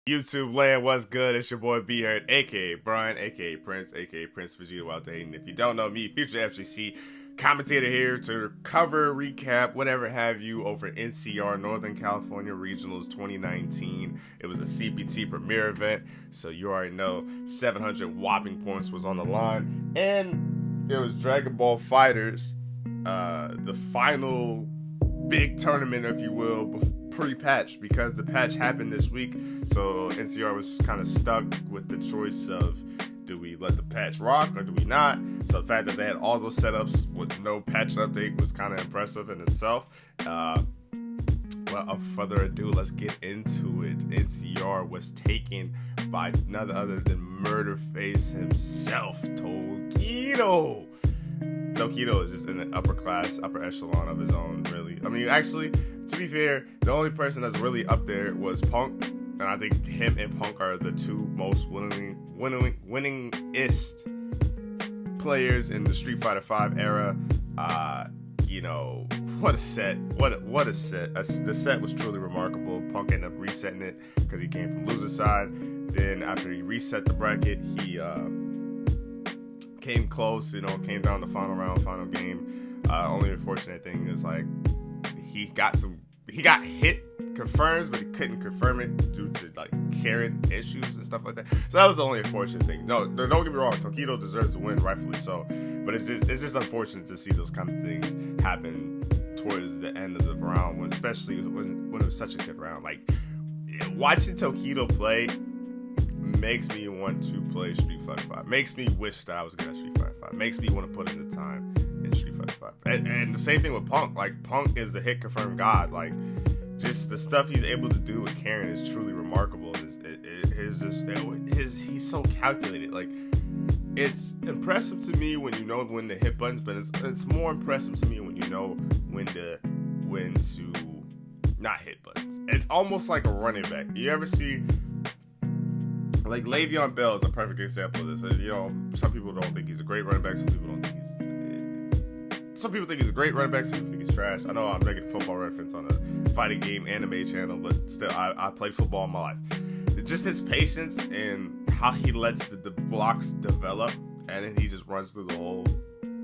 YouTube land, what's good? It's your boy B.Heard, aka Brian, aka Prince Vegeta out there. And if you don't know me, future FGC commentator here to cover, recap, whatever have you over NCR, Northern California Regionals 2019. It was a CPT premiere event, so you already know 700 whopping points was on the line. And it was Dragon Ball FighterZ, the final big tournament, if you will, pre-patch, because the patch happened this week. So NCR was kind of stuck with the choice of, do we let the patch rock or do we not? So the fact that they had all those setups with no patch update was kind of impressive in itself. Without further ado, let's get into it. NCR was taken by none other than Murderface himself, Tokido. Tokido is just in the upper echelon of his own, really. I mean, actually, to be fair, the only person that's really up there was Punk. And I think him and Punk are the two most winningest players in the Street Fighter V era. What a set. What a set. The set was truly remarkable. Punk ended up resetting it because he came from loser side. Then after he reset the bracket, he came close, came down the final round, final game. Only unfortunate thing is, he got hit confirms, but he couldn't confirm it due to carrying issues and stuff like that. So that was the only unfortunate thing. No, don't get me wrong, Tokido deserves to win, rightfully so. But it's just unfortunate to see those kind of things happen towards the end of the round, especially when it was such a good round. Watching Tokido play makes me want to play Street Fighter V. Makes me wish that I was good at Street Fighter V. Makes me want to put in the time in Street Fighter V. And the same thing with Punk. Punk is the hit confirmed god. Just the stuff he's able to do with Karen is truly remarkable. He's so calculated. It's impressive to me when you know when to hit buttons, but it's more impressive to me when you know when to not hit buttons. It's almost like a running back. You ever see Le'Veon Bell is a perfect example of this. Some people don't think he's a great running back. Some people think he's a great running back. Some people think he's trash. I know I'm making a football reference on a fighting game anime channel, but still, I played football in my life. Just his patience and how he lets the blocks develop, and then he just runs through the hole.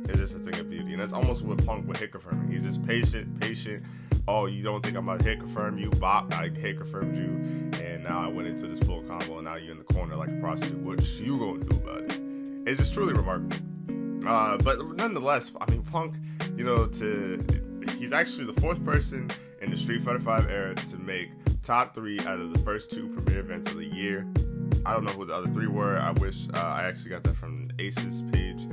It's just a thing of beauty. And that's almost what Punk with hit confirming. He's just patient. Oh, you don't think I'm about to hit confirm you? Bop, I hit confirmed you, and now I went into this full combo, and now you're in the corner like a prostitute. What you gonna do about it? It's just truly remarkable. But nonetheless, I mean, Punk, he's actually the fourth person in the Street Fighter V era to make top 3 out of the first 2 premier events of the year. I don't know who the other 3 were. I wish I actually got that from Ace's page,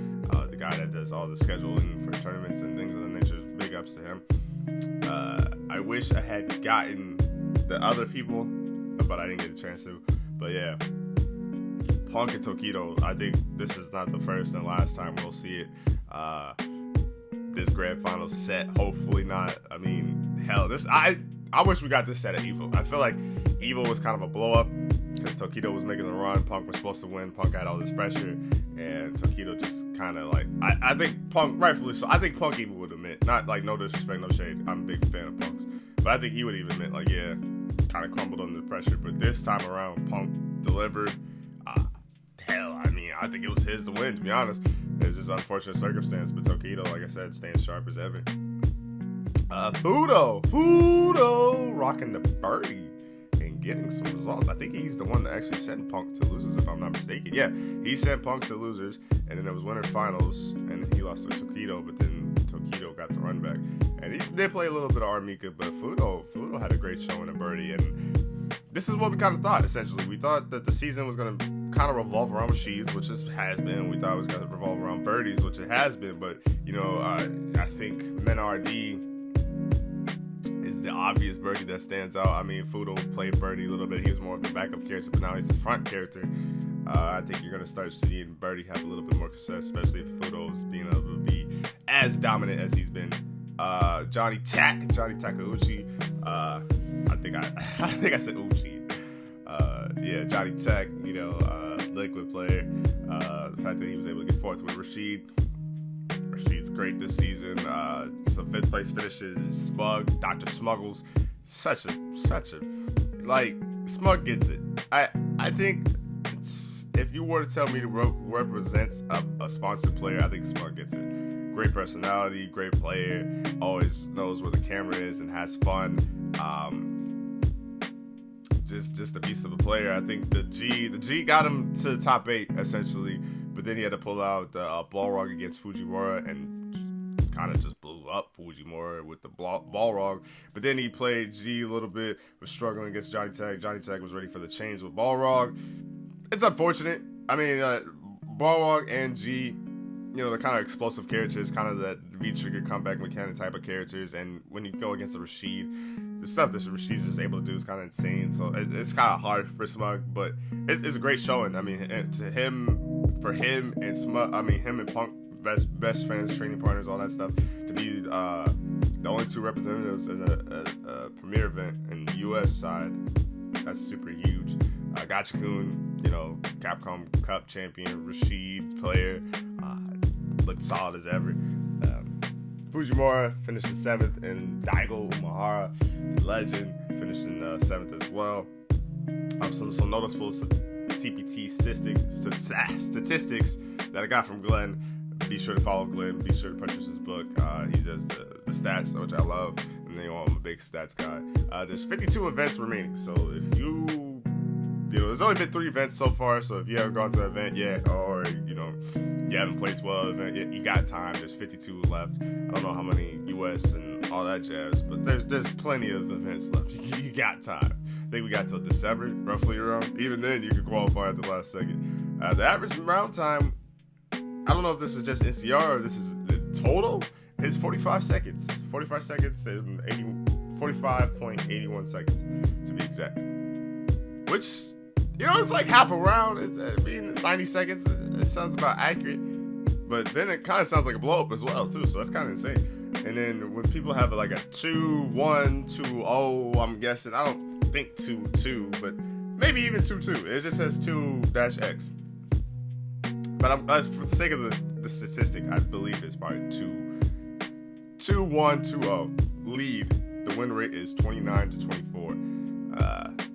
the guy that does all the scheduling for tournaments and things of that nature. Big ups to him. I wish I had gotten the other people, but I didn't get a chance to. But yeah, Punk and Tokido, I think this is not the first and last time we'll see it. This grand final set, hopefully not. I mean, hell, I wish we got this set at EVO. I feel like EVO was kind of a blow up because Tokido was making the run. Punk was supposed to win. Punk had all this pressure, and Tokido just kind of I think Punk, rightfully so. I think Punk even would admit, not no disrespect, no shade. I'm a big fan of Punk's, but I think he would even admit, yeah, kind of crumbled under the pressure. But this time around, Punk delivered. Hell, I mean, I think it was his to win, to be honest. It was just an unfortunate circumstance, but Tokido, like I said, staying sharp as ever. Fudo rocking the birdie and getting some results. I think he's the one that actually sent Punk to losers, if I'm not mistaken. Yeah, he sent Punk to losers, and then there was winner finals, and then he lost to Tokido, but then Tokido got the run back. And he did play a little bit of Armika, but Fudo had a great showing in birdie, and this is what we kind of thought, essentially. We thought that the season was going to kind of revolve around Rasheeds, which it has been. We thought it was going to revolve around birdies, which it has been, but, I think Menardi is the obvious birdie that stands out. I mean, Fudo played birdie a little bit. He was more of the backup character, but now he's the front character. I think you're going to start seeing birdie have a little bit more success, especially if Fudo's being able to be as dominant as he's been. Johnny Takeuchi. I think I said Uchi. Yeah, Johnny Tech, liquid player. The fact that he was able to get fourth with Rashid. Rashid's great this season. Some 5th place finishes. Smug, Dr. Smuggles. Such a Smug gets it. I think if you were to tell me to represents a sponsored player, I think Smug gets it. Great personality, great player, always knows where the camera is and has fun. Just a beast of a player. I think the G got him to the top 8 essentially, but then he had to pull out the Balrog against Fujimura and kind of just blew up Fujimura with the Balrog. But then he played G a little bit, was struggling against Johnny Tag. Johnny Tag was ready for the change with Balrog. It's unfortunate. I mean, Balrog and G, they're kind of explosive characters, kind of that V-trigger comeback mechanic type of characters. And when you go against the Rashid, the stuff that Rashid's just able to do is kind of insane. So it's kind of hard for Smug, but it's a great showing. I mean, for him and Smug, I mean, him and Punk, best friends, training partners, all that stuff, to be the only 2 representatives in a premier event in the U.S. side, that's super huge. Gotcha-kun, Capcom Cup champion, Rashid player, looked solid as ever. Fujimura finished in 7th, and Daigo Umehara, the legend, finished in 7th as well. Some noticeable CPT statistics that I got from Glenn. Be sure to follow Glenn. Be sure to purchase his book. He does the stats, which I love. And then I'm a big stats guy. There's 52 events remaining. So if there's only been 3 events so far. So if you haven't gone to an event yet, or you haven't placed well event yet, you got time. There's 52 left. I don't know how many US and all that jazz, but there's plenty of events left. You got time. I think we got till December, roughly around. Even then, you could qualify at the last second. The average round time, I don't know if this is just NCR or this is the total, is 45 seconds. 45 seconds and 45.81 seconds to be exact. Which, it's like half a round. 90 seconds, it sounds about accurate. But then it kind of sounds like a blow up as well, too. So that's kind of insane. And then when people have like a 2-1, 2-0, I'm guessing, I don't think 2-2, but maybe even 2-2. It just says 2-X. But for the sake of the statistic, I believe it's probably 2-1, 2-0 lead. The win rate is 29-24.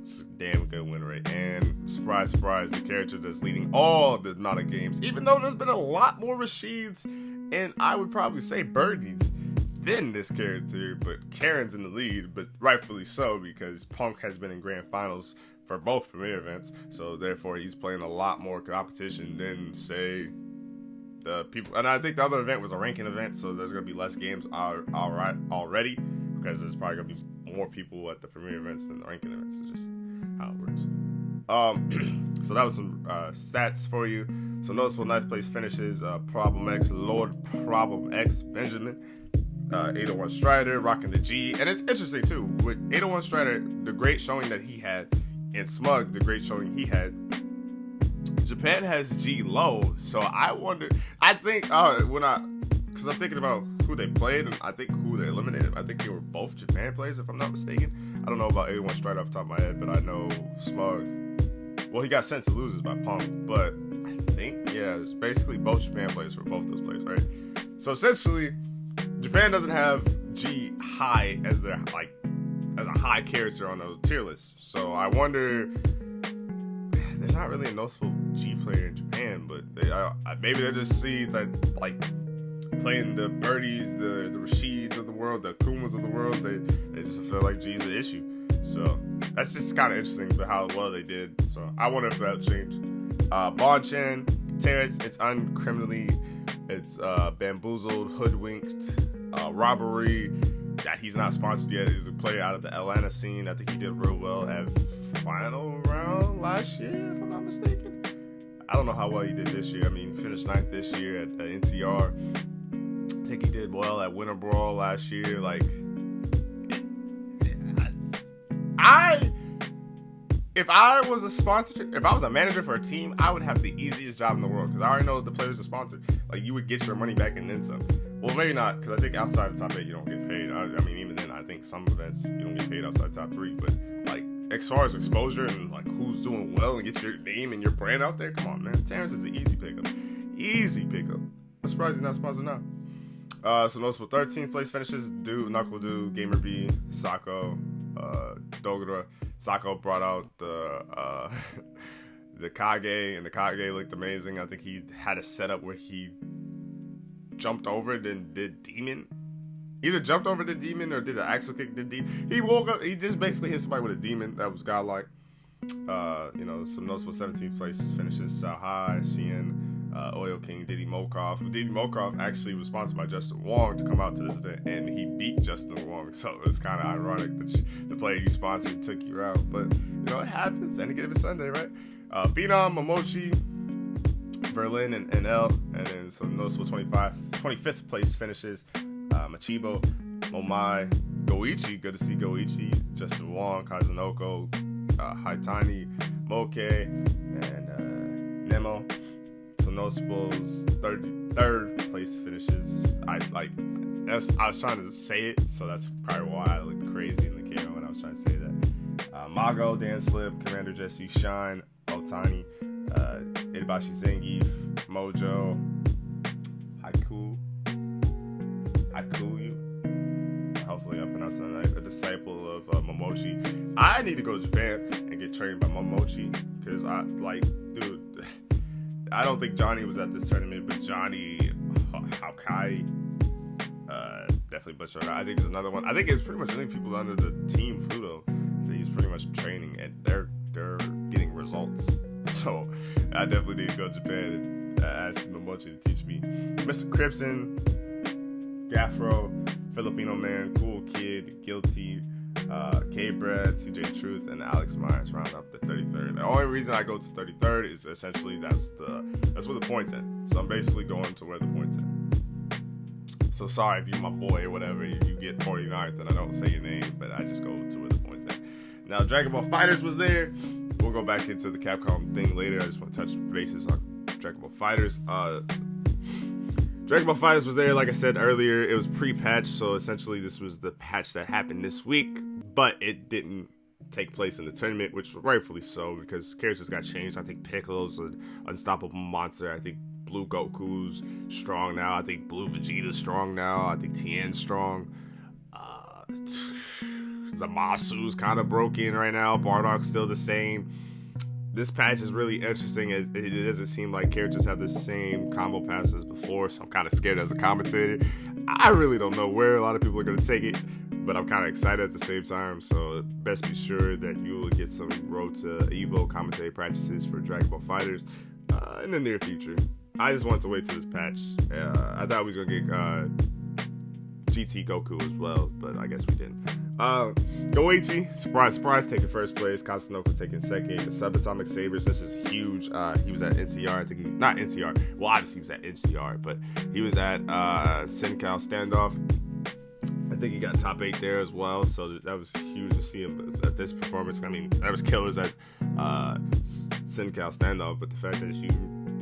It's a damn good win rate. And surprise, surprise, the character that's leading all the amount of games, even though there's been a lot more Rashids and I would probably say birdies than this character, but Karen's in the lead, but rightfully so, because Punk has been in grand finals for both premier events, so therefore he's playing a lot more competition than, say, the people. And I think the other event was a ranking event, so there's going to be less games already, because there's probably going to be more people at the premier events than the ranking events. It's just how it works. So that was some stats for you. So noticeable ninth place finishes, Problem X, Lord Problem X, Benjamin, 801 Strider, rocking the G. And it's interesting, too, with 801 Strider, the great showing that he had, and Smug, the great showing he had, Japan has G low. So I wonder, because I'm thinking about who they played, and I think who they eliminated. I think they were both Japan players, if I'm not mistaken. I don't know about 801 Strider off the top of my head, but I know Smug, well, he got sent to losers by Punk, but I think, it's basically both Japan players for both those players, right? So essentially, Japan doesn't have G high as their, as a high character on the tier list. So I wonder, there's not really a noticeable G player in Japan, but maybe they just see that, playing the birdies, the Rashids of the world, the Kumas of the world, they just feel like G's an issue. So that's just kind of interesting about how well they did. So I wonder if that'll change. Bonchan, Terrence, it's uncriminally, it's bamboozled, hoodwinked, robbery, that he's not sponsored yet. He's a player out of the Atlanta scene. I think he did real well at final round last year, if I'm not mistaken. I don't know how well he did this year. I mean, he finished 9th this year at NCR. I think he did well at Winter Brawl last year. If I was a manager for a team, I would have the easiest job in the world, because I already know the players are sponsored. You would get your money back and then some. Well, maybe not, because I think outside the top 8 you don't get paid. I mean, even then, I think some events you don't get paid outside the top 3. But as far as exposure and who's doing well and get your name and your brand out there, come on, man. Terrence is an easy pickup. Easy pickup. I'm surprised he's not sponsored now. So noticeable 13th place finishes: Dude, Knuckle Dude, Gamer B, Sako, Dogura. Sako brought out the the Kage, and the Kage looked amazing. I think he had a setup where he jumped over it and did Demon. Either jumped over the Demon or did an axle kick, did Demon. He woke up, he just basically hit somebody with a Demon that was godlike. Some notable 17th place finishes: Xiaohai, Xian, Oil King, Diddy Mokov. Diddy Mokov actually was sponsored by Justin Wong to come out to this event, and he beat Justin Wong, so it's kind of ironic that the player you sponsored took you out. But, it happens. Any given Sunday, right? Phenom, Momochi, Berlin, and NL, and then some noticeable 25th place finishes: Machibo, Momai, Goichi. Good to see Goichi, Justin Wong, Kazunoko, Haitani, Moke, and Nemo. So notables, third place finishes. I was trying to say it, so that's probably why I looked crazy in the camera when I was trying to say that. Mago, Dan Slip, Commander Jesse Shine, Otani, Itabashi Zangief, Mojo, Haiku. Hopefully I'm pronouncing that right. A disciple of Momochi. I need to go to Japan and get trained by Momochi, because dude, I don't think Johnny was at this tournament, but Johnny Haokai definitely butchered. I think there's another one. I think it's pretty much any people under the team Fudo that he's pretty much training, and they're getting results. So I definitely need to go to Japan and ask Momochi to teach me. Mr. Cripson, Gaffro, Filipino Man, Cool Kid, Guilty, K-Brad, CJ Truth, and Alex Myers round up the 33rd. The only reason I go to 33rd is essentially that's where the points end. So I'm basically going to where the points end. So sorry if you're my boy or whatever, if you get 49th and I don't say your name, but I just go to where the points end. Now, Dragon Ball FighterZ was there. We'll go back into the Capcom thing later. I just want to touch bases on Dragon Ball FighterZ. Dragon Ball FighterZ was there, like I said earlier. It was pre-patch, so essentially this was the patch that happened this week, but it didn't take place in the tournament, which rightfully so, because characters got changed. I think Piccolo's an unstoppable monster. I think Blue Goku's strong now. I think Blue Vegeta's strong now. I think Tien's strong. Zamasu's kind of broken right now. Bardock's still the same. This patch is really interesting. It doesn't seem like characters have the same combo paths as before, so I'm kind of scared as a commentator. I really don't know where a lot of people are going to take it, but I'm kind of excited at the same time, so best be sure that you will get some Road to Evo commentary practices for Dragon Ball FighterZ in the near future. I just wanted to wait till this patch. I thought we was going to get GT Goku as well, but I guess we didn't. Goichi, surprise, taking first place. Katsunoko taking second. The Subatomic Sabers, this is huge. He was at NCR. I think not NCR. Well, obviously he was at NCR, but he was at Sencal Standoff. I think he got top 8 there as well, so that was huge to see him at this performance. I mean, that was killers at Sencal Standoff, but the fact that you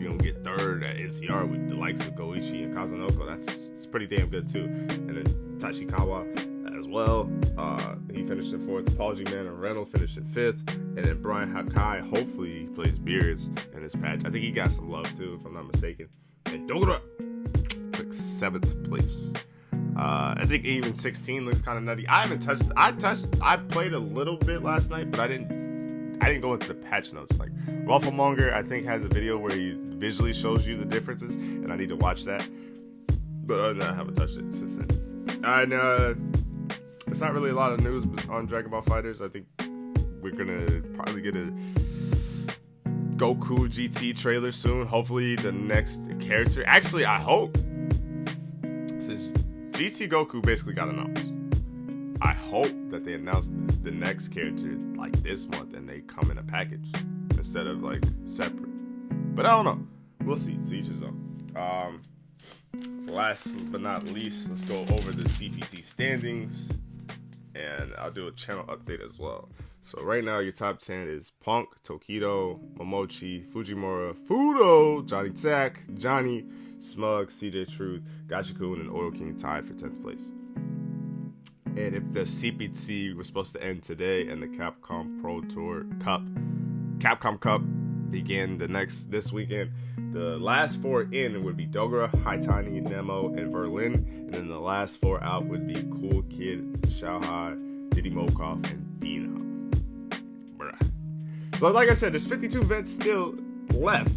don't get third at NCR with the likes of Goichi and Kazunoko, that's pretty damn good too. And then Tachikawa as well, he finished in 4th. Apology Man and Reynolds finished in 5th, and then Brian Hakai, hopefully he plays Beards in this patch. I think he got some love too, if I'm not mistaken. And Dogura took 7th place. I think even 16 looks kind of nutty. I played a little bit last night, but I didn't go into the patch notes. Like, Rufflemonger, I think, has a video where he visually shows you the differences, and I need to watch that. But other than that, I haven't touched it since then. And it's not really a lot of news on Dragon Ball FighterZ. I think we're gonna probably get a Goku GT trailer soon. Hopefully, the next character. Actually, I hope, since GT Goku basically got announced, I hope that they announce the next character like this month and they come in a package instead of like separate. But I don't know. We'll see. To each his own. Last but not least, let's go over the CPT standings, and I'll do a channel update as well. So right now, your top 10 is Punk, Tokido, Momochi, Fujimura, Fudo, Johnny Tech, Johnny, Smug, CJ Truth, Gachikun, and Oil King tied for 10th place. And if the CPT was supposed to end today and the Capcom Pro Tour Cup, Capcom Cup began this weekend, the last 4 in would be Dogura, Haitani, Nemo, and Verlin. And then the last 4 out would be Cool Kid, Xiaohai, Diddy Mokov, and Phenom. So like I said, there's 52 events still left.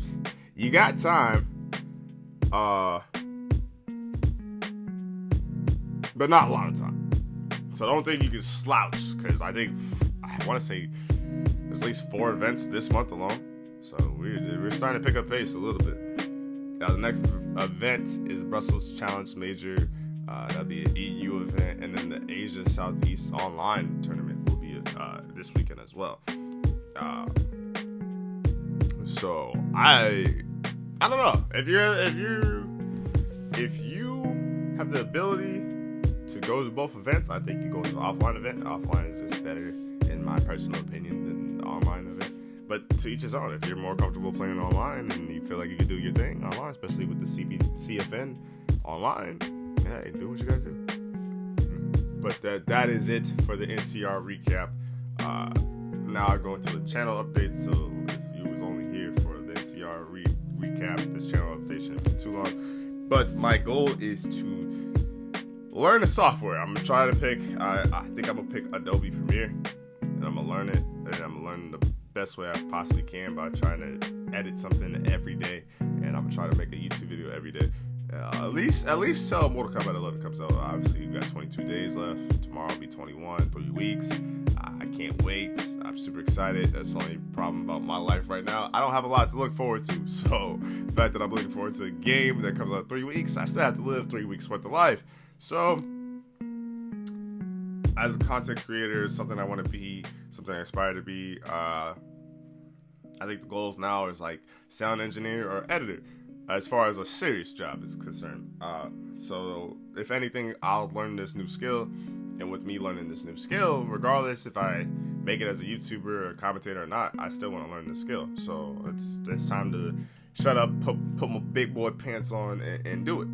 You got time. But not a lot of time. So I don't think you can slouch, because I want to say there's at least 4 events this month alone. So we're starting to pick up pace a little bit. Now the next event is Brussels Challenge Major. That'll be an EU event, and then the Asia Southeast Online Tournament will be this weekend as well. So I don't know if you have the ability to go to both events. I think you go to the offline event. Offline is just better, in my personal opinion, than the online event. But to each his own. If you're more comfortable playing online and you feel like you can do your thing online, especially with the CFN online, hey, do what you gotta do. But that is it for the NCR recap. Now I go into the channel update. So if you was only here for the NCR recap, this channel update shouldn't be too long. But my goal is to learn the software. I'm gonna try to pick. I think I'm gonna pick Adobe Premiere, and I'm gonna learn it, and I'm gonna learn the best way I possibly can by trying to edit something every day, and I'm gonna try to make a YouTube video every day. At least till Mortal Kombat 11 comes out. Obviously, we've got 22 days left. Tomorrow will be 21, 3 weeks. I can't wait. I'm super excited. That's the only problem about my life right now. I don't have a lot to look forward to. So the fact that I'm looking forward to a game that comes out in 3 weeks, I still have to live 3 weeks worth of life. So as a content creator, something I want to be, something I aspire to be, I think the goals now is like sound engineer or editor, as far as a serious job is concerned. So if anything, I'll learn this new skill, and with me learning this new skill, regardless if I make it as a YouTuber or a commentator or not, I still want to learn the skill. So it's time to shut up, put my big boy pants on, and do it.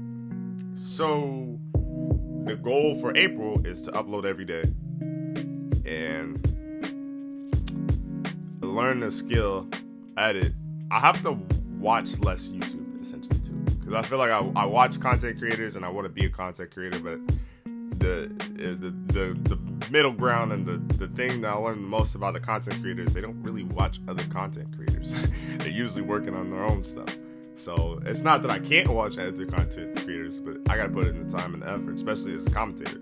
So the goal for April is to upload every day and learn the skill, edit. I have to watch less YouTube, essentially, too, because I feel like I watch content creators and I want to be a content creator, but the middle ground and the thing that I learned the most about the content creators, they don't really watch other content creators. They're usually working on their own stuff. So it's not that I can't watch other content creators, but I gotta put in the time and the effort, especially as a commentator.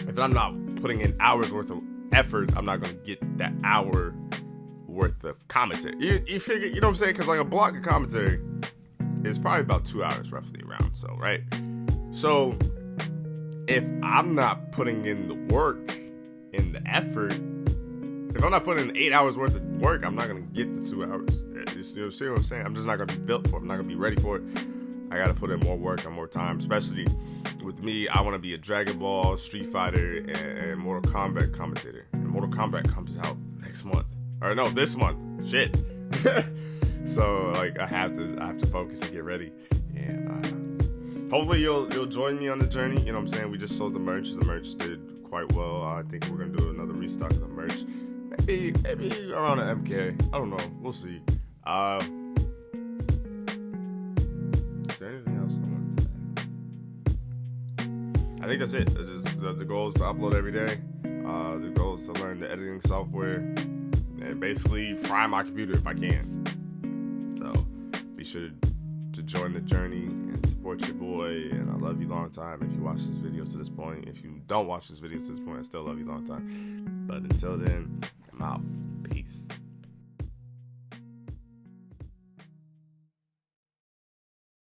If I'm not putting in hours worth of effort, I'm not gonna get that hour worth of commentary. You figure, you know what I'm saying? Because like a block of commentary is probably about 2 hours roughly around. So right. So if I'm not putting in the work and the effort, if I'm not putting in 8 hours worth of work, I'm not gonna get the 2 hours. You see what I'm saying? I'm just not gonna be built for it. I'm not gonna be ready for it. I gotta put in more work and more time, especially with me. I want to be a Dragon Ball, Street Fighter, and Mortal Kombat commentator. And Mortal Kombat comes out next month, or no, this month. Shit. So like I have to focus and get ready, and hopefully you'll join me on the journey. You know what I'm saying? We just sold the merch. The merch did quite well. I think we're gonna do another restock of the merch. Maybe around an MK. I don't know. We'll see. Is there anything else I wanted to add? I think that's it. The goal is to upload every day. The goal is to learn the editing software and basically fry my computer if I can. So be sure to join the journey and support your boy. And I love you long time. If you watch this video to this point, if you don't watch this video to this point, I still love you long time. But until then, I'm out. Peace.